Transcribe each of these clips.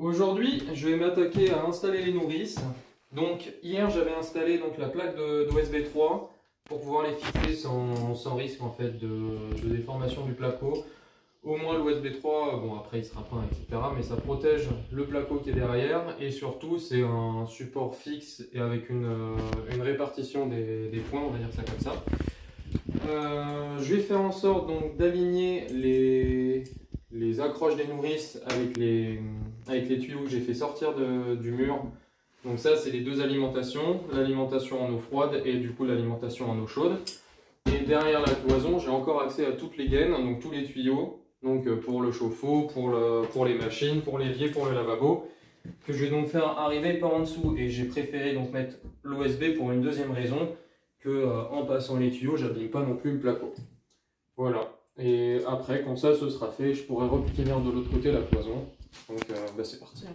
Aujourd'hui, je vais m'attaquer à installer les nourrices. Donc hier, j'avais installé donc, la plaque d'OSB 3 pour pouvoir les fixer sans risque en fait, de déformation du placo. Au moins l'OSB 3, bon après il sera peint, etc. Mais ça protège le placo qui est derrière et surtout c'est un support fixe et avec une répartition des points, on va dire ça comme ça. Je vais faire en sorte donc d'aligner les accroches des nourrices avec les tuyaux que j'ai fait sortir du mur. Donc ça c'est les deux alimentations, l'alimentation en eau froide et du coup l'alimentation en eau chaude. Et derrière la cloison j'ai encore accès à toutes les gaines, donc tous les tuyaux. Donc pour le chauffe-eau, pour les machines, pour l'évier, pour le lavabo, que je vais donc faire arriver par en dessous. Et j'ai préféré donc mettre l'OSB pour une deuxième raison, que en passant les tuyaux, j'abîme pas non plus le placo. Voilà. Et après, quand ça ce sera fait, je pourrai refinir de l'autre côté la cloison. Donc c'est parti.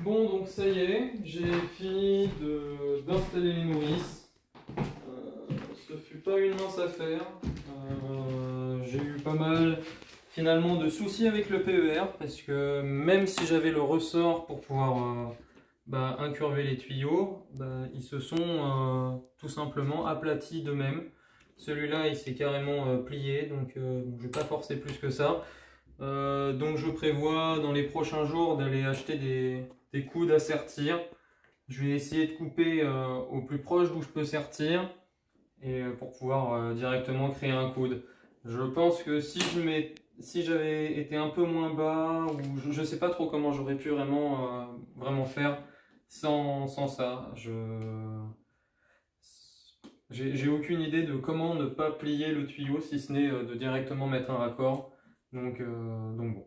Bon, donc ça y est, j'ai fini d'installer les nourrices. Ce fut pas une mince affaire. J'ai eu pas mal finalement de soucis avec le PER parce que même si j'avais le ressort pour pouvoir incurver les tuyaux, ils se sont tout simplement aplatis d'eux-mêmes. Celui-là il s'est carrément plié, donc je ne vais pas forcer plus que ça. Donc je prévois dans les prochains jours d'aller acheter des coudes à sertir. Je vais essayer de couper au plus proche d'où je peux sertir et pour pouvoir directement créer un coude. Je pense que si j'avais été un peu moins bas, ou je ne sais pas trop comment j'aurais pu vraiment faire sans ça. J'ai aucune idée de comment ne pas plier le tuyau si ce n'est de directement mettre un raccord. Donc bon.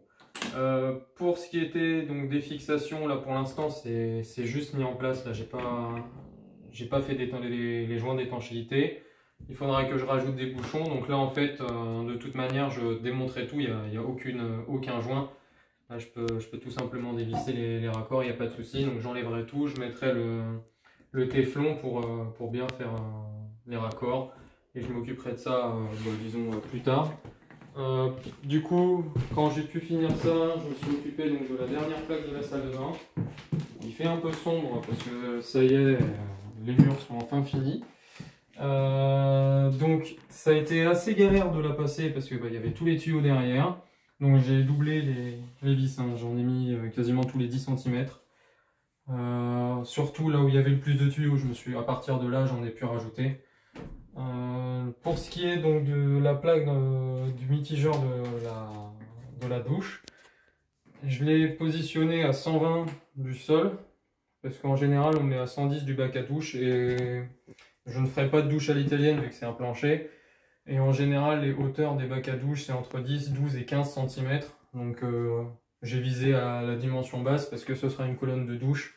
Pour ce qui était donc des fixations, là pour l'instant c'est juste mis en place. Là j'ai pas fait les joints d'étanchéité. Il faudra que je rajoute des bouchons. Donc là en fait de toute manière je démonterai tout. Il n'y a aucun joint. Là je peux tout simplement dévisser les raccords. Il n'y a pas de souci. Donc j'enlèverai tout. Je mettrai le téflon pour bien faire les raccords. Et je m'occuperai de ça disons plus tard. Du coup, quand j'ai pu finir ça, je me suis occupé donc de la dernière plaque de la salle de bain. Il fait un peu sombre parce que ça y est, les murs sont enfin finis. Donc ça a été assez galère de la passer parce que y avait tous les tuyaux derrière. Donc j'ai doublé les vis, hein. J'en ai mis quasiment tous les 10 cm. Surtout là où il y avait le plus de tuyaux, à partir de là j'en ai pu rajouter. Pour ce qui est donc de la plaque du mitigeur de la douche, je l'ai positionné à 120 du sol parce qu'en général on met à 110 du bac à douche et je ne ferai pas de douche à l'italienne vu que c'est un plancher, et en général les hauteurs des bacs à douche c'est entre 10, 12 et 15 cm, donc j'ai visé à la dimension basse parce que ce sera une colonne de douche,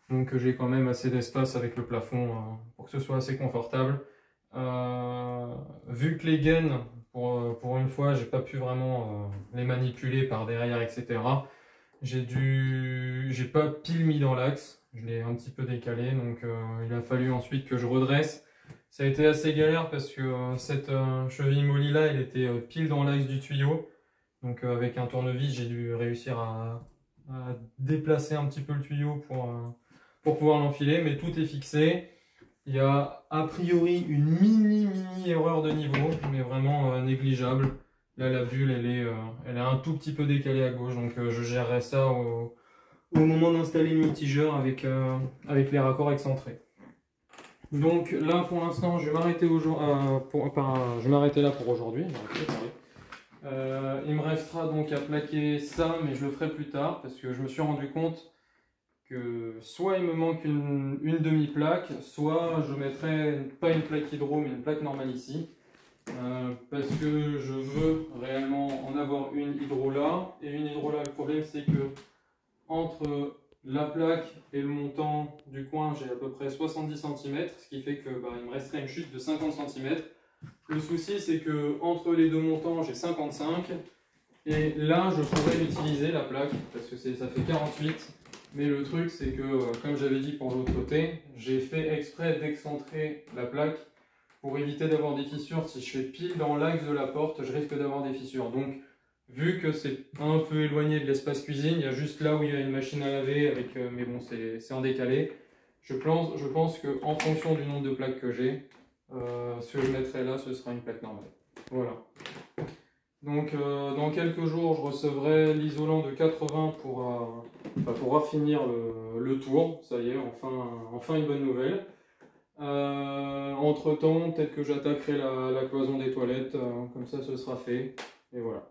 donc j'ai quand même assez d'espace avec le plafond pour que ce soit assez confortable. Vu que les gaines, pour une fois, j'ai pas pu vraiment les manipuler par derrière, etc. J'ai pas pile mis dans l'axe, je l'ai un petit peu décalé, donc il a fallu ensuite que je redresse. Ça a été assez galère parce que cette cheville molly là, elle était pile dans l'axe du tuyau. Donc avec un tournevis, j'ai dû réussir à déplacer un petit peu le tuyau pour pouvoir l'enfiler, mais tout est fixé. Il y a a priori une mini erreur de niveau, mais vraiment négligeable. Là la bulle elle est un tout petit peu décalée à gauche, donc je gérerai ça au moment d'installer le mitigeur avec les raccords excentrés. Donc là pour l'instant je vais m'arrêter là pour aujourd'hui. Il me restera donc à plaquer ça, mais je le ferai plus tard parce que je me suis rendu compte que soit il me manque une demi-plaque, soit je mettrai pas une plaque hydro mais une plaque normale ici, parce que je veux réellement en avoir une hydro là, et une hydro là. Le problème c'est que entre la plaque et le montant du coin j'ai à peu près 70 cm, ce qui fait que il me resterait une chute de 50 cm. Le souci c'est que entre les deux montants j'ai 55, et là je pourrais l'utiliser la plaque parce que ça fait 48. Mais le truc c'est que, comme j'avais dit pour l'autre côté, j'ai fait exprès d'excentrer la plaque pour éviter d'avoir des fissures. Si je fais pile dans l'axe de la porte, je risque d'avoir des fissures. Donc vu que c'est un peu éloigné de l'espace cuisine, il y a juste là où il y a une machine à laver, mais bon c'est en décalé. Je pense qu'en fonction du nombre de plaques que j'ai, ce que je mettrai là, ce sera une plaque normale. Voilà. Donc dans quelques jours, je recevrai l'isolant de 80 pour pouvoir finir le tour. Ça y est, enfin une bonne nouvelle. Entre temps, peut-être que j'attaquerai la cloison des toilettes, comme ça ce sera fait. Et voilà.